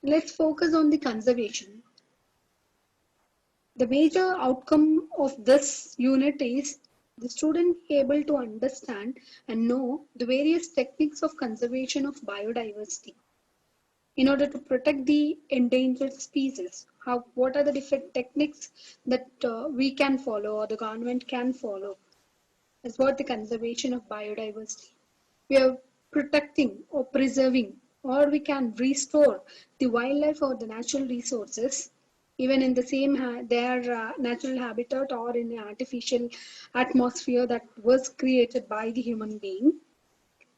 Let's focus on the conservation. The major outcome of this unit is the student be able to understand and know the various techniques of conservation of biodiversity in order to protect the endangered species. What are the different techniques that we can follow or the government can follow as what the conservation of biodiversity. We are protecting or preserving or we can restore the wildlife or the natural resources even in the same their natural habitat or in the artificial atmosphere that was created by the human being,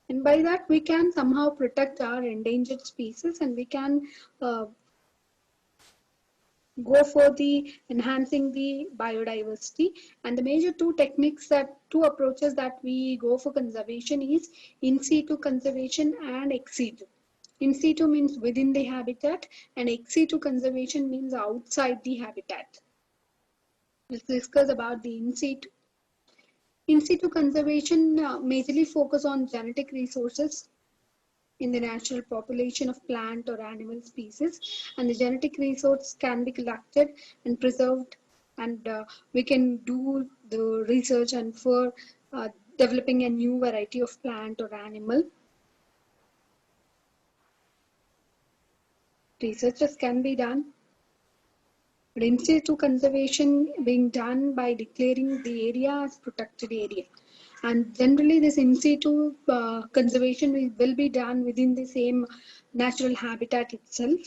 and by that we can somehow protect our endangered species and we can uh, go for the enhancing the biodiversity. And the major two approaches that we go for conservation is in situ conservation and ex situ. In situ means within the habitat and ex situ conservation means outside the habitat. Let's discuss about the in situ. In situ conservation majorly focus on genetic resources in the natural population of plant or animal species, and the genetic resource can be collected and preserved, and we can do the research and for developing a new variety of plant or animal. Researches can be done, but in situ conservation being done by declaring the area as protected area. And generally, this in situ conservation will be done within the same natural habitat itself.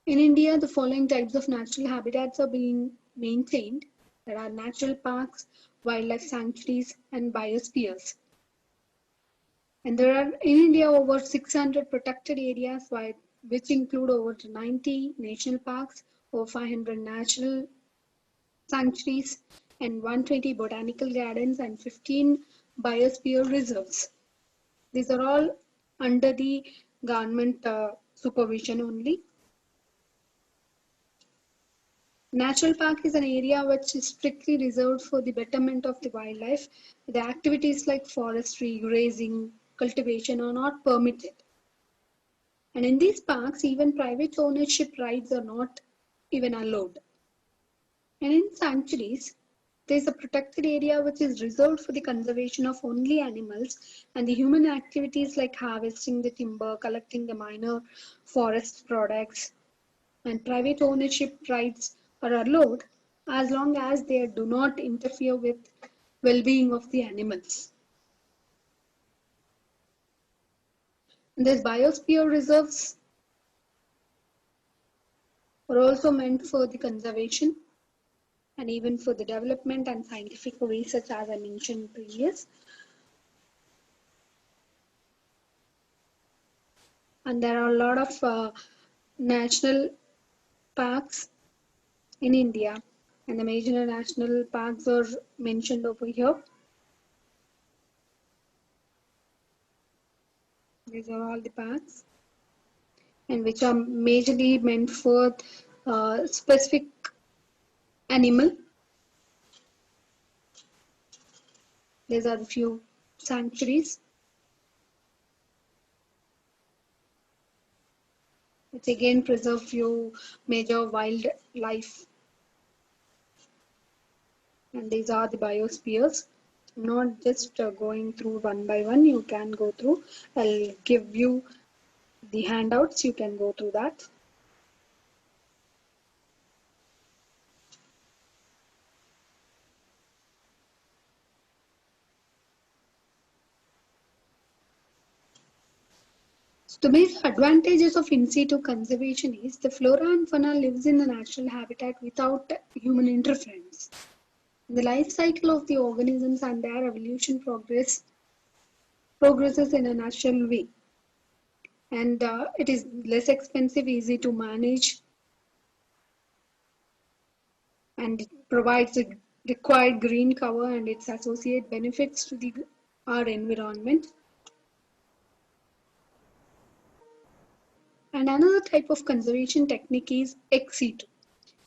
In India, the following types of natural habitats are being maintained. There are natural parks, wildlife sanctuaries, and biospheres. And there are in India over 600 protected areas, which include over 90 national parks, over 500 natural sanctuaries, and 120 botanical gardens and 15 biosphere reserves. These are all under the government supervision only. Natural park is an area which is strictly reserved for the betterment of the wildlife. The activities like forestry, grazing, cultivation are not permitted. And in these parks, even private ownership rights are not even allowed. And in sanctuaries, there is a protected area which is reserved for the conservation of only animals, and the human activities like harvesting the timber, collecting the minor forest products, and private ownership rights are allowed as long as they do not interfere with well-being of the animals. And these biosphere reserves are also meant for the conservation and even for the development and scientific research as I mentioned previous. And there are a lot of national parks in India, and the major national parks are mentioned over here. These are all the parks, and which are majorly meant for specific animal. These are the few sanctuaries, which again preserve few major wildlife. And these are the biospheres. Not just going through one by one, you can go through. I'll give you the handouts, you can go through that. So the major advantages of in situ conservation is the flora and fauna lives in the natural habitat without human interference. The life cycle of the organisms and their evolution progresses in a natural way, and it is less expensive, easy to manage, and it provides the required green cover and its associated benefits to our environment. And another type of conservation technique is ex situ.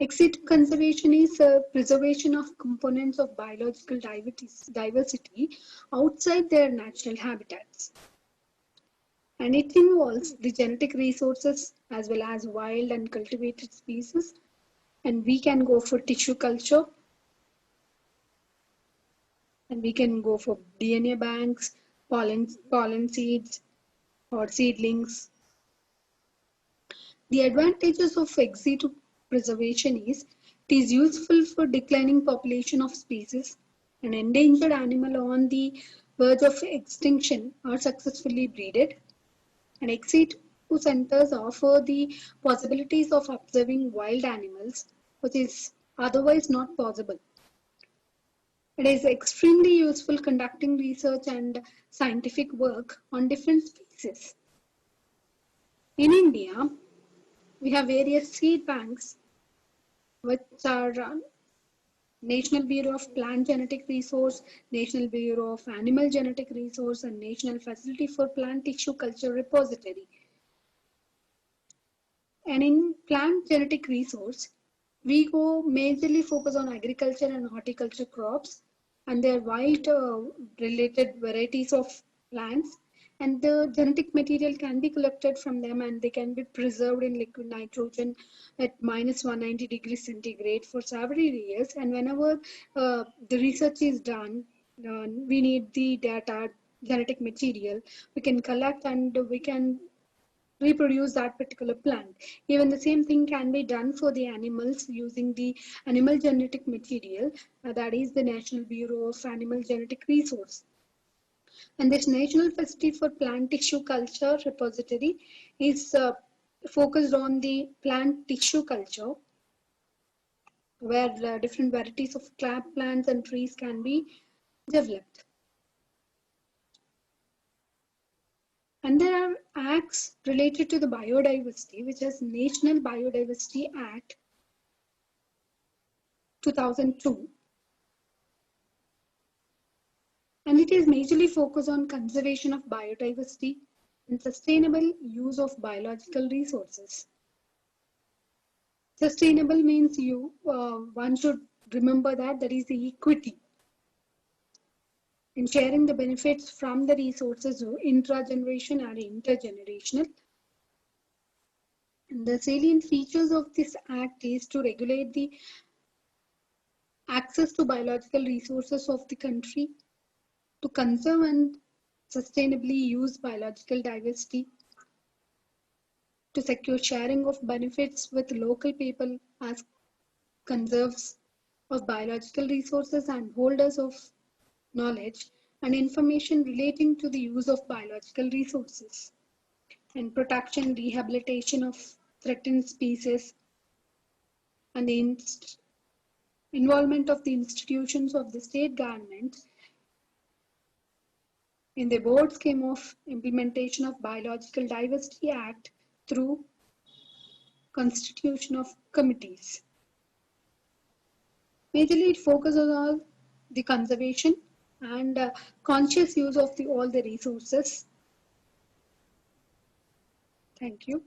Ex situ conservation is a preservation of components of biological diversity outside their natural habitats. and it involves the genetic resources as well as wild and cultivated species. And we can go for tissue culture, and we can go for DNA banks, pollen seeds or seedlings. The advantages of ex situ preservation is it is useful for declining population of species. An endangered animal on the verge of extinction are successfully breeded. And ex situ centers offer the possibilities of observing wild animals, which is otherwise not possible. It is extremely useful conducting research and scientific work on different species. In India, we have various seed banks, which are National Bureau of Plant Genetic Resource, National Bureau of Animal Genetic Resource, and National Facility for Plant Tissue Culture Repository. And in plant genetic resource, we go majorly focus on agriculture and horticulture crops and their wild related varieties of plants, and the genetic material can be collected from them and they can be preserved in liquid nitrogen at minus 190 degrees centigrade for several years. And whenever the research is done, we need the data, genetic material we can collect, and we can reproduce that particular plant. Even the same thing can be done for the animals using the animal genetic material, that is the National Bureau of Animal Genetic Resource. And this National Facility for Plant Tissue Culture Repository is focused on the plant tissue culture, where different varieties of plants and trees can be developed. And there are acts related to the biodiversity, which is National Biodiversity Act 2002. And it is majorly focused on conservation of biodiversity and sustainable use of biological resources. Sustainable means one should remember that there is the equity in sharing the benefits from the resources intra-generation and intergenerational. And the salient features of this act is to regulate the access to biological resources of the country, to conserve and sustainably use biological diversity, to secure sharing of benefits with local people as conserves of biological resources and holders of knowledge and information relating to the use of biological resources, and protection, rehabilitation of threatened species, and the involvement of the institutions of the state government in the broad scheme of implementation of Biological Diversity Act through constitution of committees. Majorly, it focuses on the conservation and conscious use of all the resources. Thank you.